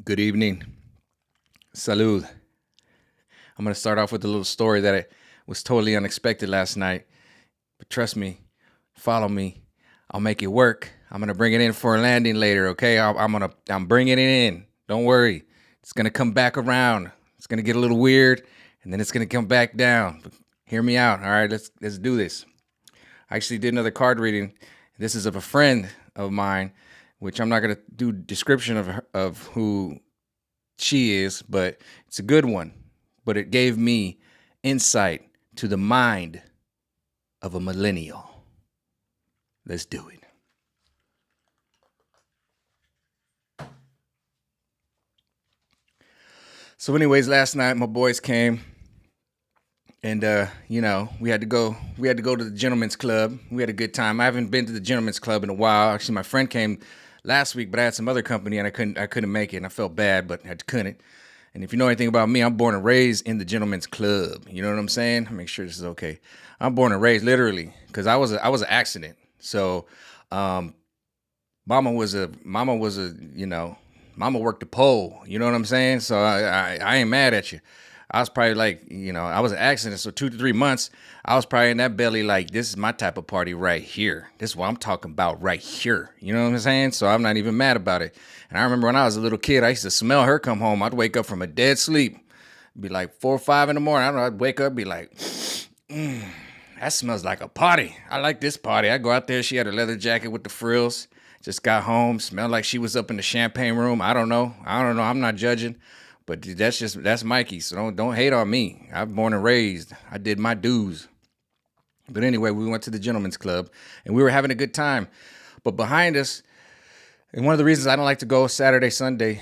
Good evening. Salud. I'm going to start off with a little story that was totally unexpected last night. But trust me, follow me. I'll make it work. I'm going to bring it in for a landing later, okay? I'm bringing it in. Don't worry. It's going to come back around. It's going to get a little weird and then it's going to come back down. But hear me out. All right, let's do this. I actually did another card reading. This is of a friend of mine, which I'm not going to do description of who she is, but it's a good one. But it gave me insight to the mind of a millennial. Let's do it. So anyways, last night my boys came and we had to go to the gentleman's club. We had a good time. I haven't been to the gentleman's club in a while. Actually, my friend came last week, but I had some other company and I couldn't make it and I felt bad, but I couldn't. And if you know anything about me, I'm born and raised in the gentleman's club. You know what I'm saying? Make sure this is okay. I'm born and raised literally because I was an accident. So, mama worked the pole. You know what I'm saying? So I ain't mad at you. I was probably like, I was an accident. So 2 to 3 months, I was probably in that belly like, this is my type of party right here. This is what I'm talking about right here. You know what I'm saying? So I'm not even mad about it. And I remember when I was a little kid, I used to smell her come home. I'd wake up from a dead sleep. It'd be like 4 or 5 in the morning. I don't know. I'd wake up, be like, that smells like a party. I like this party. I go out there. She had a leather jacket with the frills. Just got home. Smelled like she was up in the champagne room. I don't know. I'm not judging. But that's Mikey, so don't hate on me. I'm born and raised. I did my dues. But anyway, we went to the gentleman's club and we were having a good time. But behind us, and one of the reasons I don't like to go Friday, Saturday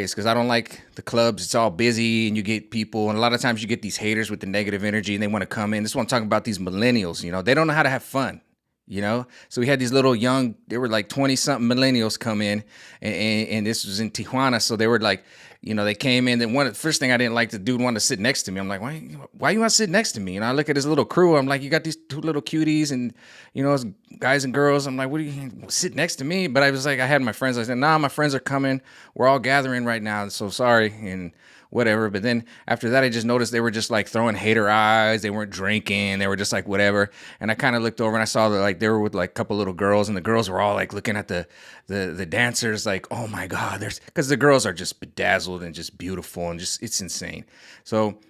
is because I don't like the clubs. It's all busy and you get people, and a lot of times you get these haters with the negative energy and they want to come in. This is what I'm talking about, these millennials, they don't know how to have fun. So we had these little young, they were like 20 something millennials come in and this was in Tijuana. So they were like, they came in. Then the first thing I didn't like, the dude wanted to sit next to me. I'm like, why you want to sit next to me? And I look at his little crew. I'm like, you got these 2 little cuties and, it's guys and girls. I'm like, what do you sit next to me? But I was like, I had my friends. I said, nah, my friends are coming. We're all gathering right now. So sorry. And whatever. But then after that, I just noticed they were just like throwing hater eyes. They weren't drinking. They were just like whatever. And I kind of looked over and I saw that like they were with like a couple little girls, and the girls were all like looking at the dancers like, oh my God, because the girls are just bedazzled and just beautiful and just, it's insane. So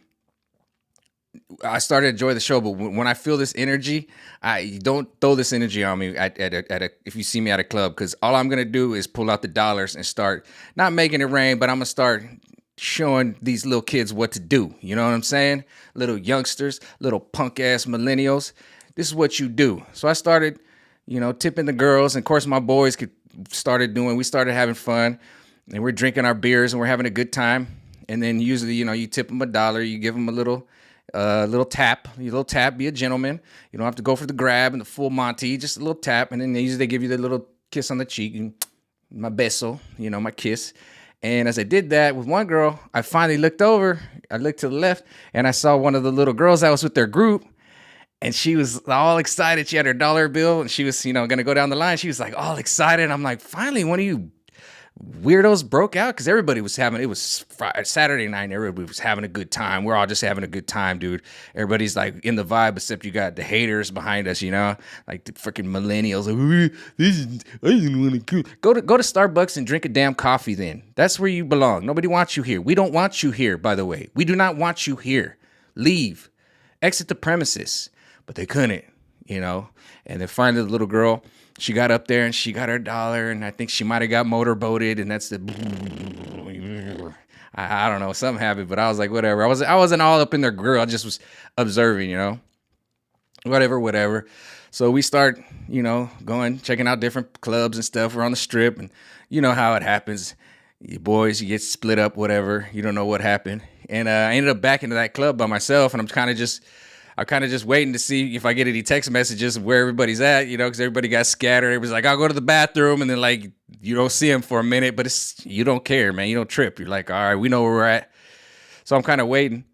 I started to enjoy the show, but when I feel this energy, I don't throw this energy on me if you see me at a club, because all I'm gonna do is pull out the dollars and start not making it rain, but I'm gonna start showing these little kids what to do. You know what I'm saying? Little youngsters, little punk ass millennials. This is what you do. So I started, tipping the girls, and of course my boys we started having fun, and we're drinking our beers and we're having a good time. And then usually, you tip them $1, you give them a little tap, be a gentleman. You don't have to go for the grab and the full Monty, just a little tap. And then they give you the little kiss on the cheek and my beso, my kiss. And as I did that with one girl, I finally looked over. I looked to the left and I saw one of the little girls that was with their group. And she was all excited. She had her dollar bill and she was, going to go down the line. She was like all excited. I'm like, finally, one of you weirdos broke out, because everybody was it was Saturday night and everybody was having a good time. We're all just having a good time, dude. Everybody's like in the vibe, except you got the haters behind us, like the freaking millennials. Like, I didn't want to go to Starbucks and drink a damn coffee then. That's where you belong. Nobody wants you here. We don't want you here, by the way. We do not want you here. Leave. Exit the premises. But they couldn't, And then finally the little girl, she got up there and she got her dollar, and I think she might have got motorboated, and that's the I don't know, something happened, but I was like, whatever. I wasn't all up in their grill. I just was observing, whatever. So we start, going, checking out different clubs and stuff. We're on the strip, and you know how it happens. You boys, you get split up, whatever. You don't know what happened. And I ended up back into that club by myself, and I'm kind of just waiting to see if I get any text messages of where everybody's at, because everybody got scattered. It was like, I'll go to the bathroom, and then like you don't see them for a minute, but you don't care, man. You don't trip. You're like, all right, we know where we're at. So I'm kind of waiting,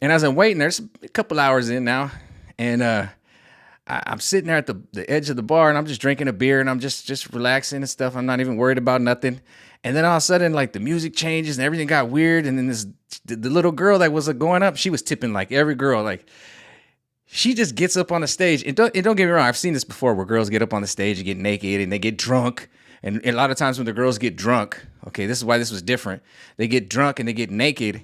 and as I'm waiting, there's a couple hours in now, and I'm sitting there at the edge of the bar and I'm just drinking a beer and I'm just relaxing and stuff. I'm not even worried about nothing. And then all of a sudden, like the music changes and everything got weird. And then the little girl that was going up, she was tipping like every girl. Like she just gets up on the stage. And don't get me wrong, I've seen this before where girls get up on the stage and get naked and they get drunk. And a lot of times when the girls get drunk, okay, this is why this was different. They get drunk and they get naked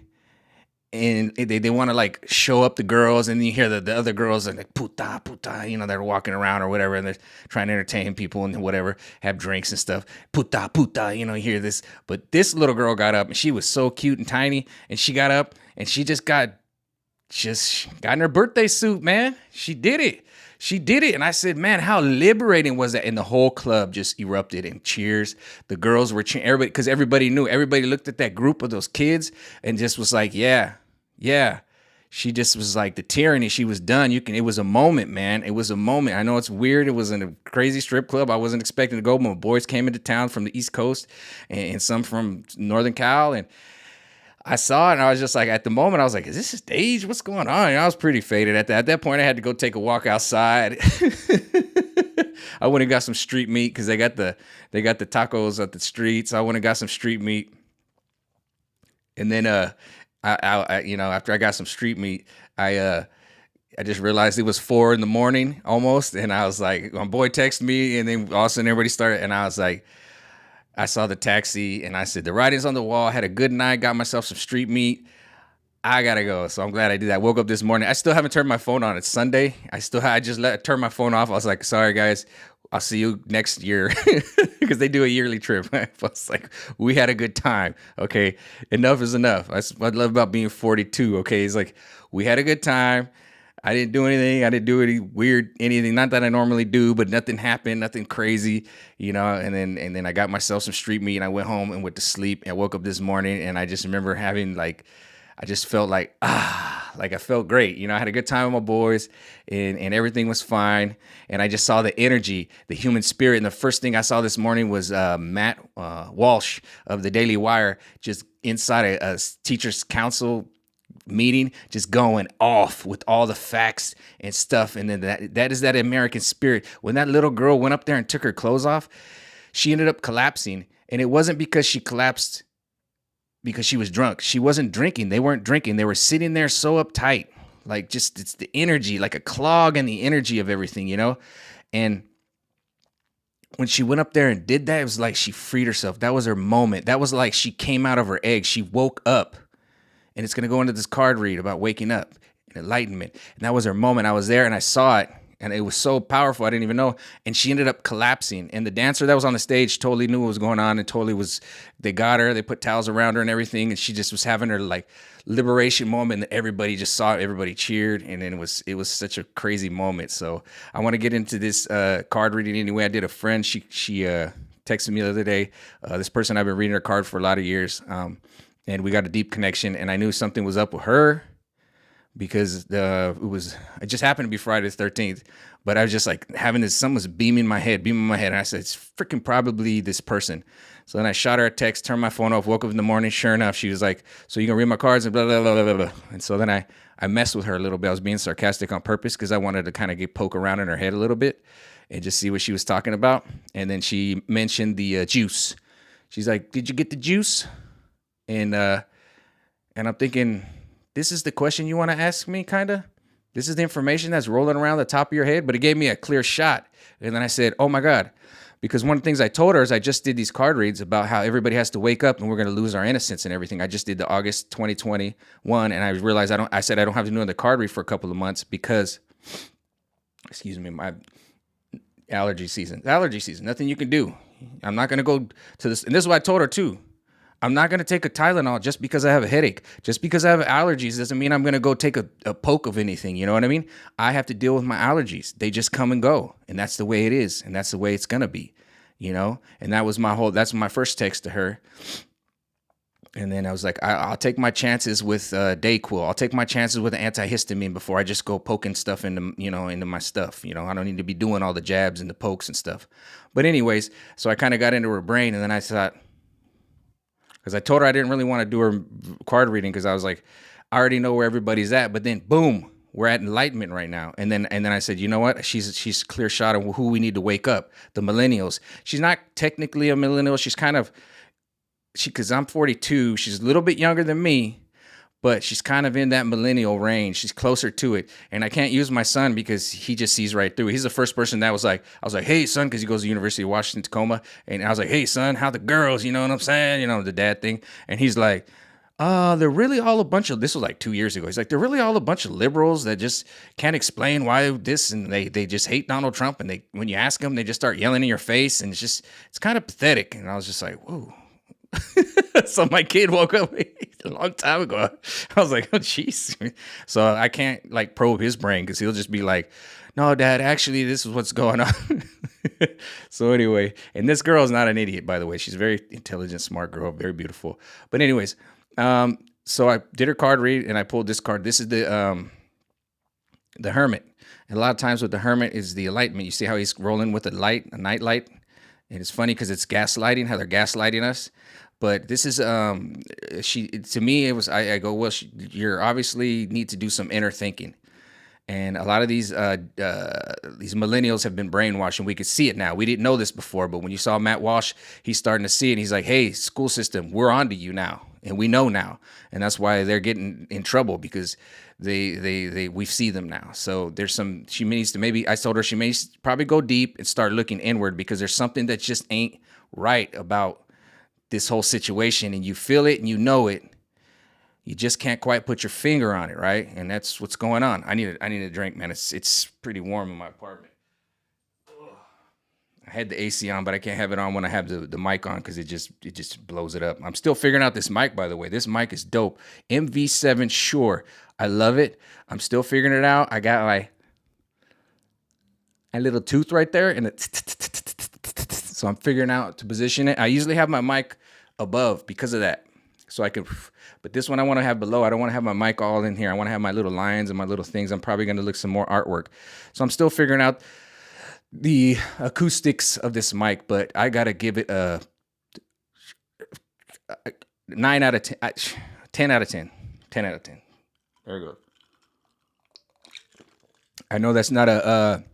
and they want to like show up the girls, and you hear the other girls and like puta puta, they're walking around or whatever, and they're trying to entertain people and whatever, have drinks and stuff. Puta puta, you hear this. But this little girl got up and she was so cute and tiny, and she got up and she just got in her birthday suit, man. She did it. She did it. And I said, man, how liberating was that? And the whole club just erupted in cheers. The girls were cheering, everybody, because everybody knew. Everybody looked at that group of those kids and just was like, yeah. She just was like the tyranny. She was done. It was a moment, man. It was a moment. I know it's weird. It was in a crazy strip club. I wasn't expecting to go. My boys came into town from the East Coast and some from Northern Cal. And I saw it and I was just like, at the moment, I was like, is this a stage? What's going on? And I was pretty faded at that. At that point, I had to go take a walk outside. I went and got some street meat because they got the tacos at the street. So I went and got some street meat. And then after I got some street meat, I just realized it was 4 a.m. almost. And I was like, my boy texted me, and then all of a sudden everybody started. And I was like, I saw the taxi and I said, the writing's on the wall. I had a good night, got myself some street meat. I gotta go. So I'm glad I did that. I woke up this morning. I still haven't turned my phone on. It's Sunday. I just turned my phone off. I was like, sorry guys, I'll see you next year, because they do a yearly trip. I was like, we had a good time. Okay, enough is enough. That's what I love about being 42. Okay, it's like we had a good time. I didn't do anything. I didn't do anything. Not that I normally do, but nothing happened, nothing crazy, And then I got myself some street meat and I went home and went to sleep. And I woke up this morning and I just remember having I just felt like I felt great. I had a good time with my boys and everything was fine. And I just saw the energy, the human spirit. And the first thing I saw this morning was Matt Walsh of the Daily Wire just inside a teachers council meeting, just going off with all the facts and stuff. And then that is that American spirit. When that little girl went up there and took her clothes off, she ended up collapsing. And it wasn't because she collapsed because she was drunk. She wasn't drinking. They weren't drinking. They were sitting there so uptight. Like just, it's the energy, like a clog in the energy of everything, And when she went up there and did that, it was like she freed herself. That was her moment. That was like she came out of her egg. She woke up. And it's going to go into this card read about waking up and enlightenment. And that was her moment. I was there and I saw it. And it was so powerful. I didn't even know. And she ended up collapsing. And the dancer that was on the stage totally knew what was going on. And they got her. They put towels around her and everything. And she just was having her liberation moment. And everybody just saw it. Everybody cheered. And then it was such a crazy moment. So I want to get into this card reading anyway. I did a friend. She texted me the other day. This person, I've been reading her card for a lot of years. And we got a deep connection, and I knew something was up with her because it just happened to be Friday the 13th, but I was just like having this, something was beaming my head, and I said, it's freaking probably this person. So then I shot her a text, turned my phone off, woke up in the morning. Sure enough, she was like, so you gonna read my cards and blah, blah, blah, blah, blah. And so then I messed with her a little bit. I was being sarcastic on purpose because I wanted to kind of poke around in her head a little bit and just see what she was talking about. And then she mentioned the juice. She's like, did you get the juice? And I'm thinking, this is the question you want to ask me, kind of? This is the information that's rolling around the top of your head? But it gave me a clear shot. And then I said, oh my God. Because one of the things I told her is I just did these card reads about how everybody has to wake up and we're going to lose our innocence and everything. I just did the August 2021, and I realized I said I don't have to do another card read for a couple of months because, my allergy season, nothing you can do. I'm not going to go to this. And this is what I told her too. I'm not going to take a Tylenol just because I have a headache. Just because I have allergies doesn't mean I'm going to go take a poke of anything. You know what I mean? I have to deal with my allergies. They just come and go. And that's the way it is. And that's the way it's going to be, And that's my first text to her. And then I was like, I'll take my chances with Dayquil. I'll take my chances with antihistamine before I just go poking stuff into my stuff. I don't need to be doing all the jabs and the pokes and stuff. But anyways, so I kind of got into her brain, and then I thought, because I told her I didn't really want to do her card reading because I was like, I already know where everybody's at. But then, boom, we're at Enlightenment right now. And then I said, you know what? She's a clear shot of who we need to wake up. The millennials. She's not technically a millennial. She's kind of because I'm 42. She's a little bit younger than me, but she's kind of in that millennial range. She's closer to it. And I can't use my son because he just sees right through it. He's the first person that was like, I was like, hey, son, because he goes to the University of Washington, Tacoma. And I was like, hey, son, how the girls? You know what I'm saying? You know, the dad thing. And he's like, they're really all a bunch of, this was like 2 years ago. He's like, they're really all a bunch of liberals that just can't explain why this, and they just hate Donald Trump. And when you ask them, they just start yelling in your face. And it's kind of pathetic. And I was just like, whoa. So my kid woke up a long time ago. I was like, oh, jeez. So I can't like probe his brain because he'll just be like, no, Dad, actually, this is what's going on. So anyway, and this girl is not an idiot, by the way. She's a very intelligent, smart girl, very beautiful. But anyways, so I did her card read and I pulled this card. This is the Hermit. And a lot of times with the Hermit is the Enlightenment. You see how he's rolling with a light, a night light? And it's funny because it's gaslighting, how they're gaslighting us. But this is to me, it was I go, well, you're obviously need to do some inner thinking. And a lot of these millennials have been brainwashed, and we could see it now. We didn't know this before, but when you saw Matt Walsh, he's starting to see it. And he's like, hey, school system, we're on to you now, and we know now. And that's why they're getting in trouble, because we see them now. So she needs to maybe, I told her she may probably go deep and start looking inward, because there's something that just ain't right about this whole situation, and you feel it and you know it. You just can't quite put your finger on it, right? And that's what's going on. I need a drink, man. It's pretty warm in my apartment. I had the AC on, but I can't have it on when I have the mic on, because it just blows it up. I'm still figuring out this mic, by the way. This mic is dope. MV7 Shure. I love it. I'm still figuring it out. I got a little tooth right there, and so I'm figuring out to position it. I usually have my mic above because of that, so I can. But this one I want to have below. I don't want to have my mic all in here. I want to have my little lines and my little things. I'm probably going to look some more artwork. So I'm still figuring out the acoustics of this mic, but I got to give it a 9 out of 10, 10 out of 10, 10 out of 10. There we go. I know that's not a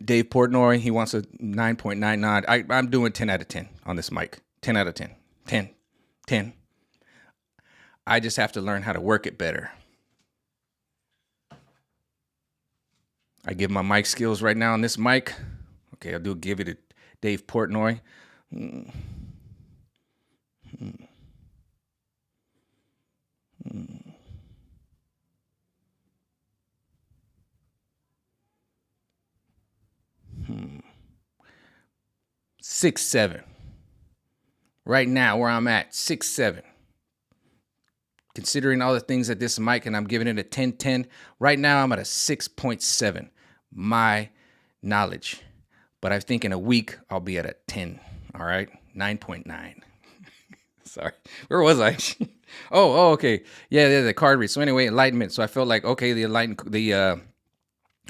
Dave Portnoy. He wants a 9.99. I'm doing 10 out of 10 on this mic. 10 out of 10. 10. 10. I just have to learn how to work it better. I give my mic skills right now on this mic. Okay, I'll give it a Dave Portnoy. 6.7. Right now, where I'm at, 6.7. Considering all the things that this mic, and I'm giving it a 10.10. Right now, I'm at a 6.7. My knowledge. But I think in a week, I'll be at a 10. All right? 9.9. Sorry. Where was I? Oh, okay. Yeah, the card read. So anyway, Enlightenment. So I felt like, okay, the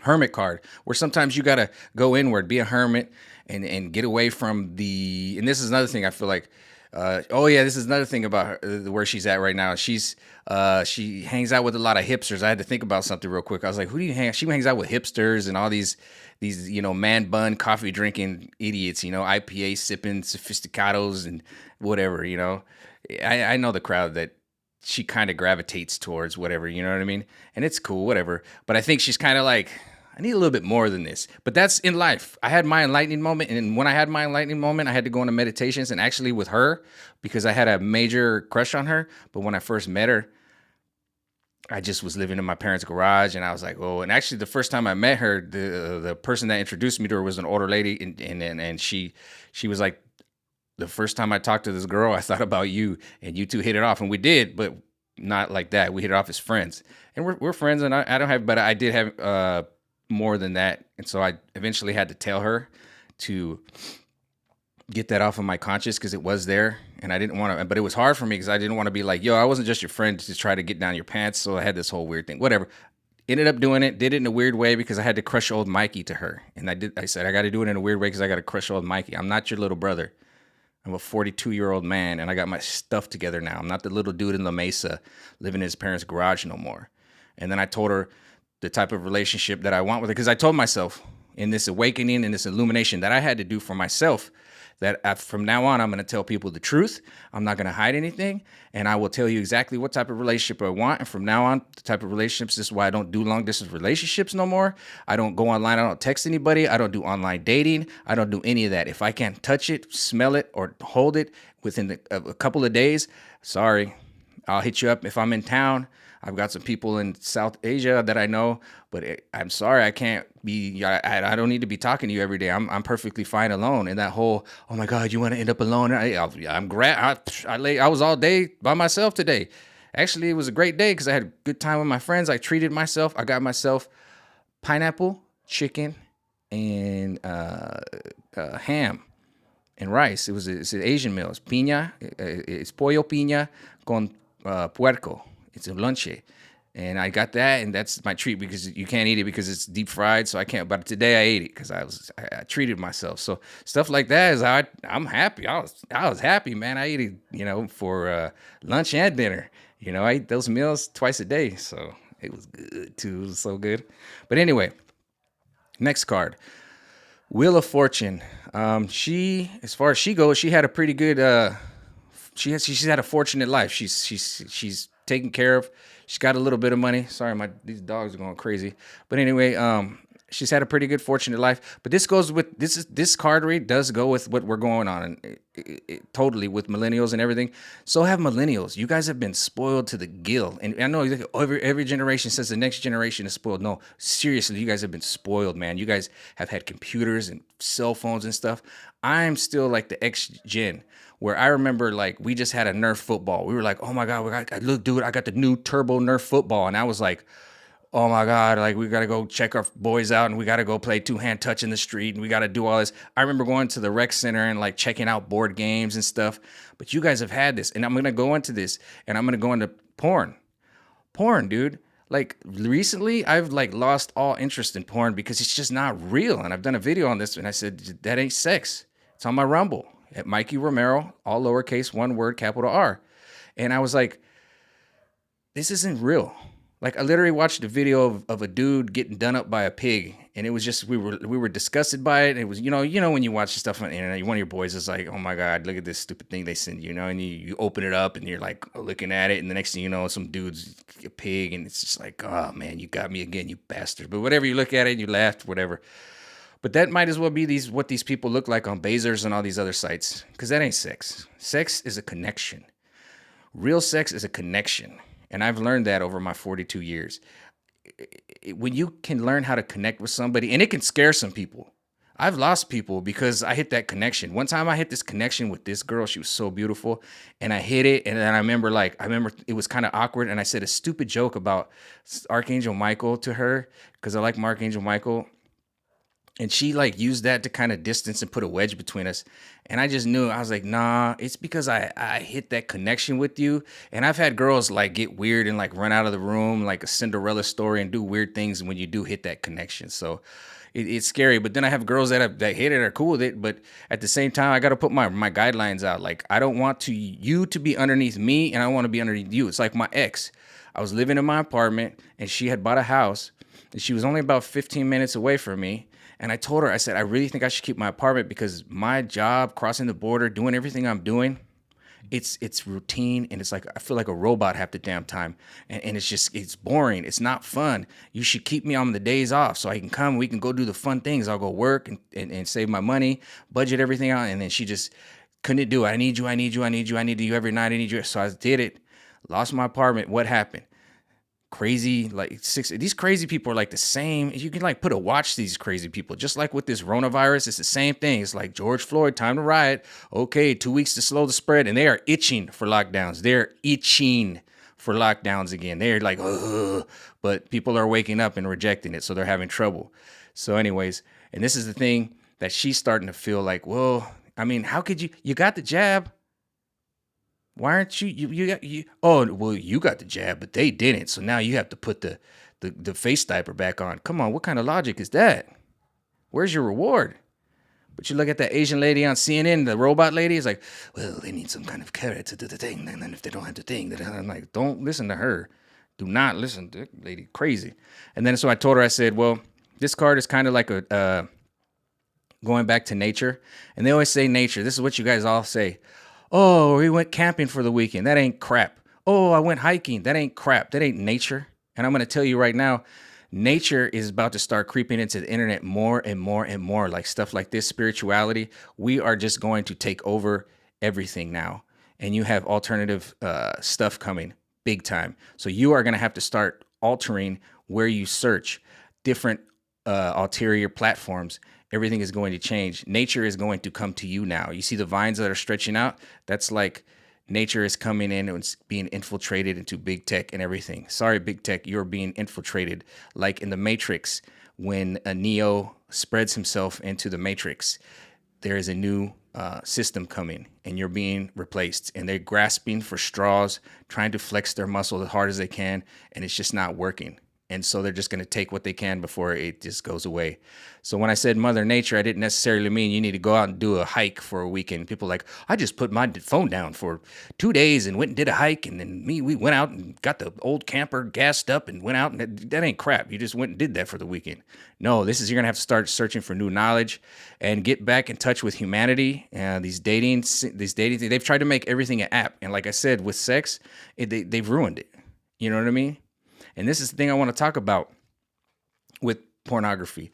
Hermit card, where sometimes you got to go inward, be a hermit, and get away from and this is another thing I feel like, this is another thing about her, where she's at right now. She hangs out with a lot of hipsters. I had to think about something real quick. I was like, who do you hang out? She hangs out with hipsters and all these, man bun, coffee drinking idiots, IPA sipping sophisticados and whatever, I know the crowd that she kind of gravitates towards, whatever, you know what I mean? And it's cool, whatever. But I think she's kind of like, I need a little bit more than this. But that's in life. I had my enlightening moment. And when I had my enlightening moment, I had to go into meditations, and actually with her, because I had a major crush on her. But when I first met her, I just was living in my parents' garage, and I was like, oh. And actually the first time I met her, the person that introduced me to her was an older lady. And she was like, the first time I talked to this girl, I thought about you, and you two hit it off. And we did, but not like that. We hit it off as friends. And we're friends, and I don't have, but I did have more than that. And so I eventually had to tell her to get that off of my conscience, because it was there, and I didn't want to, but it was hard for me because I didn't want to be like, yo, I wasn't just your friend to just try to get down your pants. So I had this whole weird thing, whatever. Ended up doing it, did it in a weird way because I had to crush old Mikey to her. And I said, I got to do it in a weird way because I got to crush old Mikey. I'm not your little brother. I'm a 42-year-old man, and I got my stuff together now. I'm not the little dude in La Mesa living in his parents' garage no more. And then I told her the type of relationship that I want with her. Because I told myself in this awakening and this illumination that I had to do for myself that from now on, I'm going to tell people the truth. I'm not going to hide anything. And I will tell you exactly what type of relationship I want. And from now on, the type of relationships, this is why I don't do long distance relationships no more. I don't go online. I don't text anybody. I don't do online dating. I don't do any of that. If I can't touch it, smell it, or hold it within a couple of days, sorry, I'll hit you up if I'm in town. I've got some people in South Asia that I know, but I'm sorry, I can't be. I don't need to be talking to you every day. I'm perfectly fine alone. And that whole, oh my God, you want to end up alone? I was all day by myself today. Actually, it was a great day because I had a good time with my friends. I treated myself. I got myself pineapple, chicken, and ham and rice. It's an Asian meal. It's piña. It's pollo piña con puerco. It's a lunche. And I got that, and that's my treat because you can't eat it because it's deep fried, so I can't. But today I ate it because I treated myself. So stuff like that is how I'm happy. I was happy, man. I ate it, for lunch and dinner. I eat those meals twice a day, so it was good too. It was so good. But anyway, next card. Wheel of Fortune. She, as far as she goes, she had a pretty good. She's had a fortunate life. She's taken care of. She's got a little bit of money. Sorry, these dogs are going crazy. But anyway, she's had a pretty good fortunate life. But this card read does go with what we're going on, and totally with millennials and everything. So have millennials. You guys have been spoiled to the gill. And I know every generation says the next generation is spoiled. No, seriously, you guys have been spoiled, man. You guys have had computers and cell phones and stuff. I'm still like the X gen, where I remember like we just had a Nerf football. We were like, oh my God, look, dude, I got the new turbo Nerf football. And I was like, oh my God, like we got to go check our boys out and we got to go play two-hand touch in the street and we got to do all this. I remember going to the rec center and like checking out board games and stuff. But you guys have had this, and I'm going to go into this, and I'm going to go into porn. Porn, dude. Like recently, I've like lost all interest in porn because it's just not real. And I've done a video on this, and I said, that ain't sex. It's on my Rumble at Mikey Romero, all lowercase, one word, capital R. And I was like, this isn't real. Like I literally watched a video of a dude getting done up by a pig, and it was just we were disgusted by it. It was when you watch stuff on the internet, one of your boys is like, oh my God, look at this stupid thing they send you, and you open it up and you're like looking at it, and the next thing you know, some dude's a pig, and it's just like, oh man, you got me again, you bastard. But whatever, you look at it and you laugh, whatever. But that might as well be what these people look like on Bazers and all these other sites, because that ain't sex. Sex is a connection. Real sex is a connection. And I've learned that over my 42 years. When you can learn how to connect with somebody, and it can scare some people. I've lost people because I hit that connection. One time I hit this connection with this girl. She was so beautiful. And I hit it. And then I remember it was kind of awkward. And I said a stupid joke about Archangel Michael to her because I like Archangel Michael. And she like used that to kind of distance and put a wedge between us. And I just knew, I was like, nah, it's because I hit that connection with you. And I've had girls like get weird and like run out of the room like a Cinderella story and do weird things when you do hit that connection. So it's scary. But then I have girls that hit it are cool with it. But at the same time, I got to put my guidelines out. Like I don't want you to be underneath me, and I want to be underneath you. It's like my ex. I was living in my apartment and she had bought a house and she was only about 15 minutes away from me. And I told her, I said, I really think I should keep my apartment because my job, crossing the border, doing everything I'm doing, it's routine. And it's like, I feel like a robot half the damn time. And it's boring. It's not fun. You should keep me on the days off so I can come. We can go do the fun things. I'll go work and save my money, budget everything out. And then she just couldn't do it. I need you every night. I need you. So I did it. Lost my apartment. What happened? Crazy, like these crazy people are like the same. You can like put a watch to these crazy people, just like with this coronavirus. It's the same thing. It's like George Floyd, time to riot. Okay, 2 weeks to slow the spread, and they are itching for lockdowns. They're itching for lockdowns again. They're like, ugh, but people are waking up and rejecting it, so they're having trouble. So, anyways, and this is the thing that she's starting to feel like, well, I mean, how could you got the jab? Why aren't you oh, well, you got the jab, but they didn't. So now you have to put the face diaper back on. Come on, what kind of logic is that? Where's your reward? But you look at that Asian lady on CNN, the robot lady, is like, well, they need some kind of carrot to do the thing. And then if they don't have the thing, then I'm like, don't listen to her. Do not listen to that lady, crazy. And then so I told her, I said, well, this card is kind of like a going back to nature. And they always say nature. This is what you guys all say. Oh, we went camping for the weekend. That ain't crap. Oh, I went hiking. That ain't crap. That ain't nature. And I'm going to tell you right now, nature is about to start creeping into the internet more and more and more. Like stuff like this, spirituality. We are just going to take over everything now. And you have alternative stuff coming big time. So you are going to have to start altering where you search different ulterior platforms. Everything is going to change. Nature is going to come to you now. You see the vines that are stretching out? That's like nature is coming in and it's being infiltrated into big tech and everything. Sorry, big tech, you're being infiltrated. Like in the Matrix, when a Neo spreads himself into the Matrix, there is a new system coming and you're being replaced. And they're grasping for straws, trying to flex their muscle as hard as they can, and it's just not working. And so they're just going to take what they can before it just goes away. So when I said Mother Nature, I didn't necessarily mean you need to go out and do a hike for a weekend. People are like, I just put my phone down for 2 days and went and did a hike. And then we went out and got the old camper gassed up and went out. And that ain't crap. You just went and did that for the weekend. No, you're going to have to start searching for new knowledge and get back in touch with humanity. These dating, they've tried to make everything an app. And like I said, with sex, they've ruined it. You know what I mean? And this is the thing I want to talk about with pornography.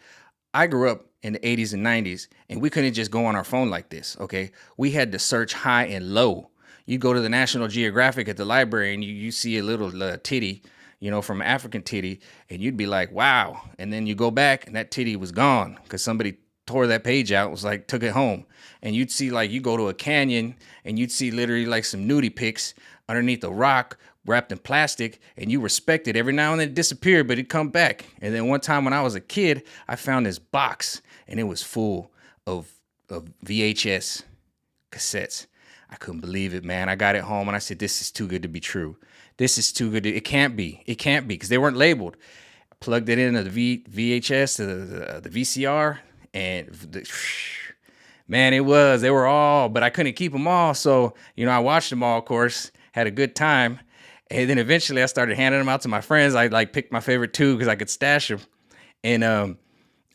I grew up in the 80s and 90s, and we couldn't just go on our phone like this, okay? We had to search high and low. You go to the National Geographic at the library, and you see a little titty, from African titty, and you'd be like, wow. And then you go back, and that titty was gone because somebody tore that page out, was like, took it home. And you'd see, like, you go to a canyon, and you'd see literally like some nudie pics underneath a rock wrapped in plastic, and you respect it. Every now and then it disappeared, but it'd come back. And then one time when I was a kid, I found this box, and it was full of VHS cassettes. I couldn't believe it, man. I got it home, and I said, this is too good to be true. This is too good. It can't be. It can't be, because they weren't labeled. I plugged it into the VHS, to the VCR, and man, they were all, but I couldn't keep them all. So, I watched them all, of course, had a good time. And then eventually I started handing them out to my friends. I picked my favorite 2 because I could stash them. And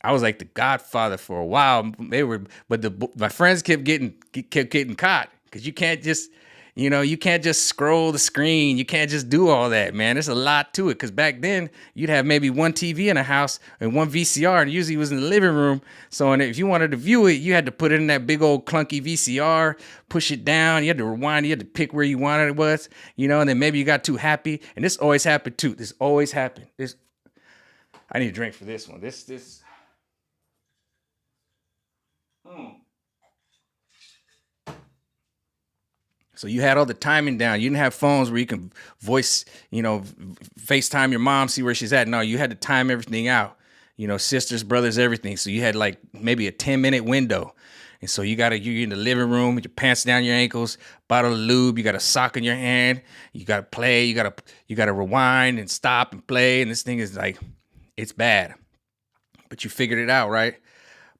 I was like the godfather for a while. My friends kept getting caught, because you can't just, you can't just scroll the screen. You can't just do all that, man. There's a lot to it, because back then you'd have maybe one TV in a house and one VCR, and usually it was in the living room. So if you wanted to view it, you had to put it in that big old clunky VCR, push it down. You had to rewind. You had to pick where you wanted it was, and then maybe you got too happy. And this always happened too. This always happened. I need a drink for this one. This. So you had all the timing down. You didn't have phones where you can voice, FaceTime your mom, see where she's at. No, you had to time everything out, sisters, brothers, everything. So you had like maybe a 10-minute window. And so you're in the living room with your pants down your ankles, bottle of lube, you got a sock in your hand, you got to play, you got to rewind and stop and play. And this thing is like, it's bad, but you figured it out, right?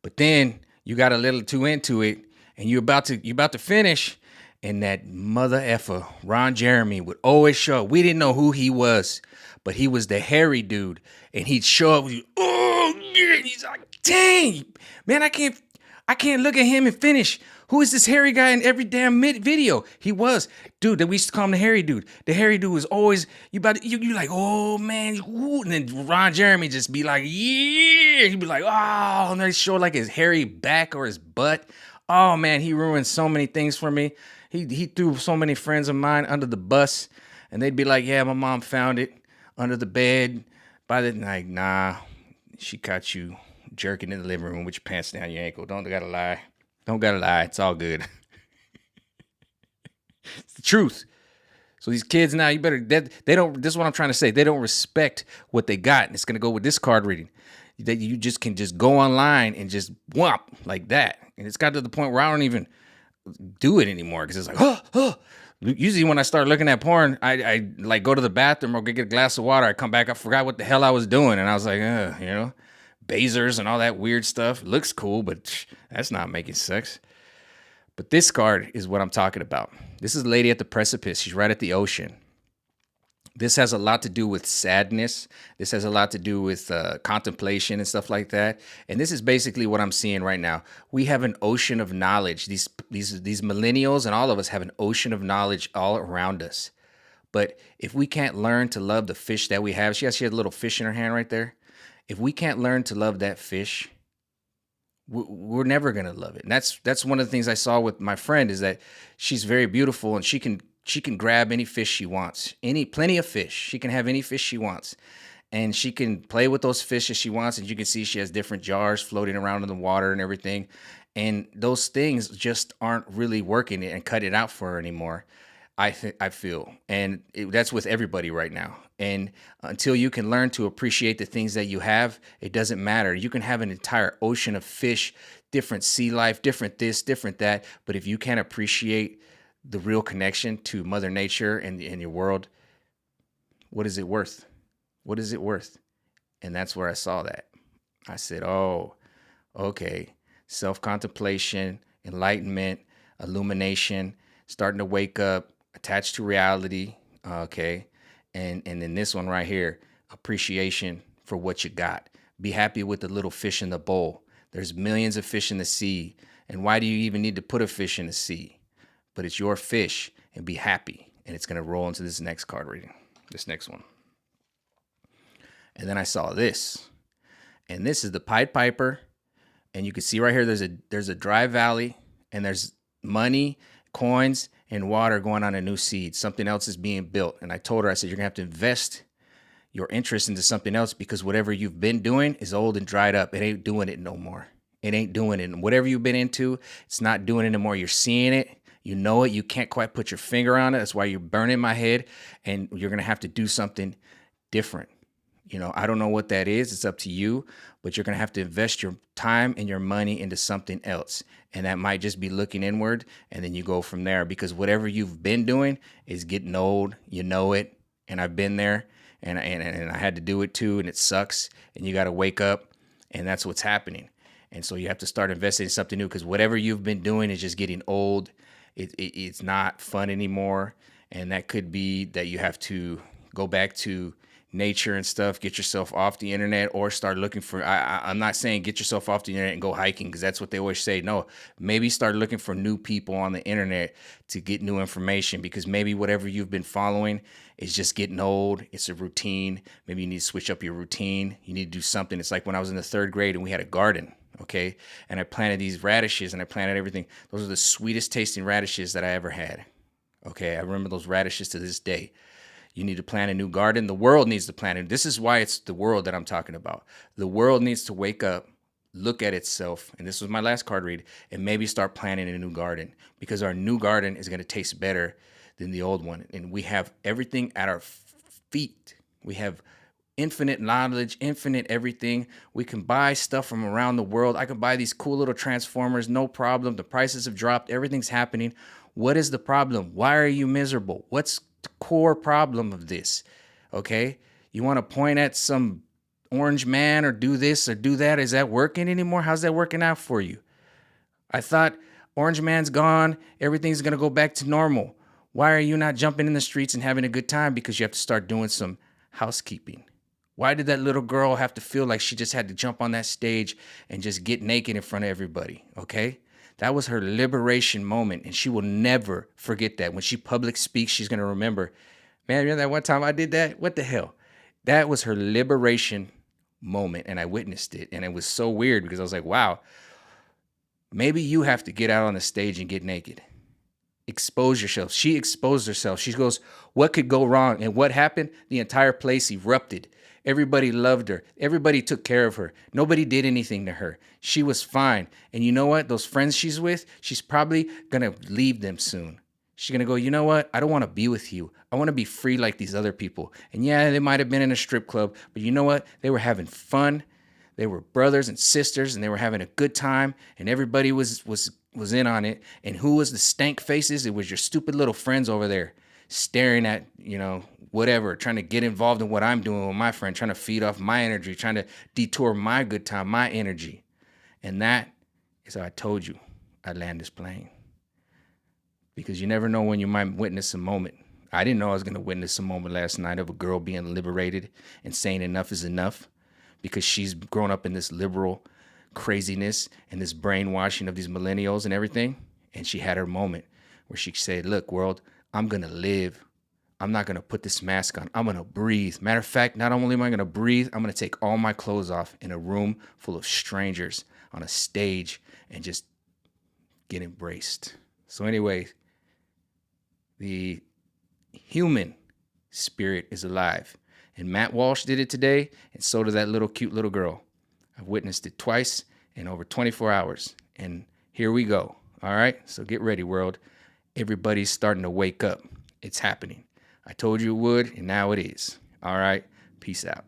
But then you got a little too into it, and you're about to finish. And that mother effer, Ron Jeremy, would always show up. We didn't know who he was, but he was the hairy dude. And he'd show up with you. Oh, yeah. And he's like, dang, man, I can't look at him and finish. Who is this hairy guy in every damn video? He was. Dude, that we used to call him the hairy dude. The hairy dude was always, you like, oh, man. Ooh. And then Ron Jeremy just be like, yeah. He'd be like, oh. And they show like his hairy back or his butt. Oh, man, he ruined so many things for me. He threw so many friends of mine under the bus, and they'd be like, yeah, my mom found it under the bed. By the night, nah, she caught you jerking in the living room with your pants down your ankle. Don't gotta lie. It's all good. It's the truth. So these kids now, they don't, this is what I'm trying to say. They don't respect what they got. And it's going to go with this card reading. That you just can just go online and just whomp like that. And it's got to the point where I don't even do it anymore, because it's like, Usually when I start looking at porn, I like go to the bathroom or get a glass of water. I come back, I forgot what the hell I was doing. And I was like, basers and all that weird stuff. It looks cool, but that's not making sex. But this card is what I'm talking about. This is a lady at the precipice. She's right at the ocean. This has a lot to do with sadness. This has a lot to do with contemplation and stuff like that. And this is basically what I'm seeing right now. We have an ocean of knowledge. These millennials and all of us have an ocean of knowledge all around us. But if we can't learn to love the fish that we have, she had a little fish in her hand right there. If we can't learn to love that fish, we're never gonna love it. And that's one of the things I saw with my friend is that she's very beautiful and she can grab any fish she wants, plenty of fish. She can have any fish she wants, and she can play with those fish as she wants. And you can see she has different jars floating around in the water and everything. And those things just aren't really working and cut it out for her anymore. I feel, and that's with everybody right now. And until you can learn to appreciate the things that you have, it doesn't matter. You can have an entire ocean of fish, different sea life, different this, different that. But if you can't appreciate the real connection to Mother Nature and your world, what is it worth? What is it worth? And that's where I saw that. I said, oh, okay. Self-contemplation, enlightenment, illumination, starting to wake up, attached to reality, okay? And then this one right here, appreciation for what you got. Be happy with the little fish in the bowl. There's millions of fish in the sea. And why do you even need to put a fish in the sea? But it's your fish, and be happy. And it's going to roll into this next card reading, this next one. And then I saw this. And this is the Pied Piper. And you can see right here, there's a dry valley, and there's money, coins, and water going on a new seed. Something else is being built. And I told her, I said, you're going to have to invest your interest into something else, because whatever you've been doing is old and dried up. It ain't doing it no more. It ain't doing it. And whatever you've been into, it's not doing it anymore. You're seeing it. You know it. You can't quite put your finger on it. That's why you're burning my head. And you're going to have to do something different. I don't know what that is. It's up to you, but you're going to have to invest your time and your money into something else. And that might just be looking inward, and then you go from there, because whatever you've been doing is getting old. You know it. And I've been there, and I had to do it too. And it sucks. And you got to wake up, and that's what's happening. And so you have to start investing in something new, because whatever you've been doing is just getting old. It's not fun anymore. And that could be that you have to go back to nature and stuff, get yourself off the internet, or start looking for, I'm not saying get yourself off the internet and go hiking, because that's what they always say. No, maybe start looking for new people on the internet to get new information, because maybe whatever you've been following is just getting old. It's a routine. Maybe you need to switch up your routine. You need to do something. It's like when I was in the 3rd grade and we had a garden. Okay. And I planted these radishes and I planted everything. Those are the sweetest tasting radishes that I ever had. Okay. I remember those radishes to this day. You need to plant a new garden. The world needs to plant it. This is why it's the world that I'm talking about. The world needs to wake up, look at itself. And this was my last card read, and maybe start planting a new garden, because our new garden is going to taste better than the old one. And we have everything at our feet. We have infinite knowledge, infinite everything. We can buy stuff from around the world. I can buy these cool little transformers, no problem. The prices have dropped. Everything's happening. What is the problem? Why are you miserable? What's the core problem of this? Okay. You want to point at some orange man or do this or do that? Is that working anymore? How's that working out for you? I thought orange man's gone. Everything's going to go back to normal. Why are you not jumping in the streets and having a good time? Because you have to start doing some housekeeping. Why did that little girl have to feel like she just had to jump on that stage and just get naked in front of everybody? Okay. That was her liberation moment, and she will never forget that. When she public speaks, she's going to remember, man, remember that one time I did that? What the hell? That was her liberation moment, and I witnessed it, and it was so weird, because I was like, wow, maybe you have to get out on the stage and get naked. Expose yourself. She exposed herself. She goes, what could go wrong? And what happened? The entire place erupted. Everybody loved her. Everybody took care of her. Nobody did anything to her. She was fine. And you know what? Those friends she's with, she's probably going to leave them soon. She's going to go, you know what? I don't want to be with you. I want to be free like these other people. And yeah, they might have been in a strip club, but you know what? They were having fun. They were brothers and sisters, and they were having a good time, and everybody was in on it. And who was the stank faces? It was your stupid little friends over there staring at, whatever, trying to get involved in what I'm doing with my friend, trying to feed off my energy, trying to detour my good time, my energy. And that is how I told you I'd land this plane. Because you never know when you might witness a moment I didn't know I was going to witness a moment last night of a girl being liberated and saying enough is enough because she's grown up in this liberal craziness and this brainwashing of these millennials and everything. And she had her moment where she said, look, world, I'm going to live. I'm not going to put this mask on. I'm going to breathe. Matter of fact, not only am I going to breathe, I'm going to take all my clothes off in a room full of strangers on a stage and just get embraced. So anyway, the human spirit is alive. And Matt Walsh did it today, and so did that little cute little girl. I've witnessed it twice in over 24 hours. And here we go. All right? So get ready, world. Everybody's starting to wake up. It's happening. I told you it would, and now it is. All right? Peace out.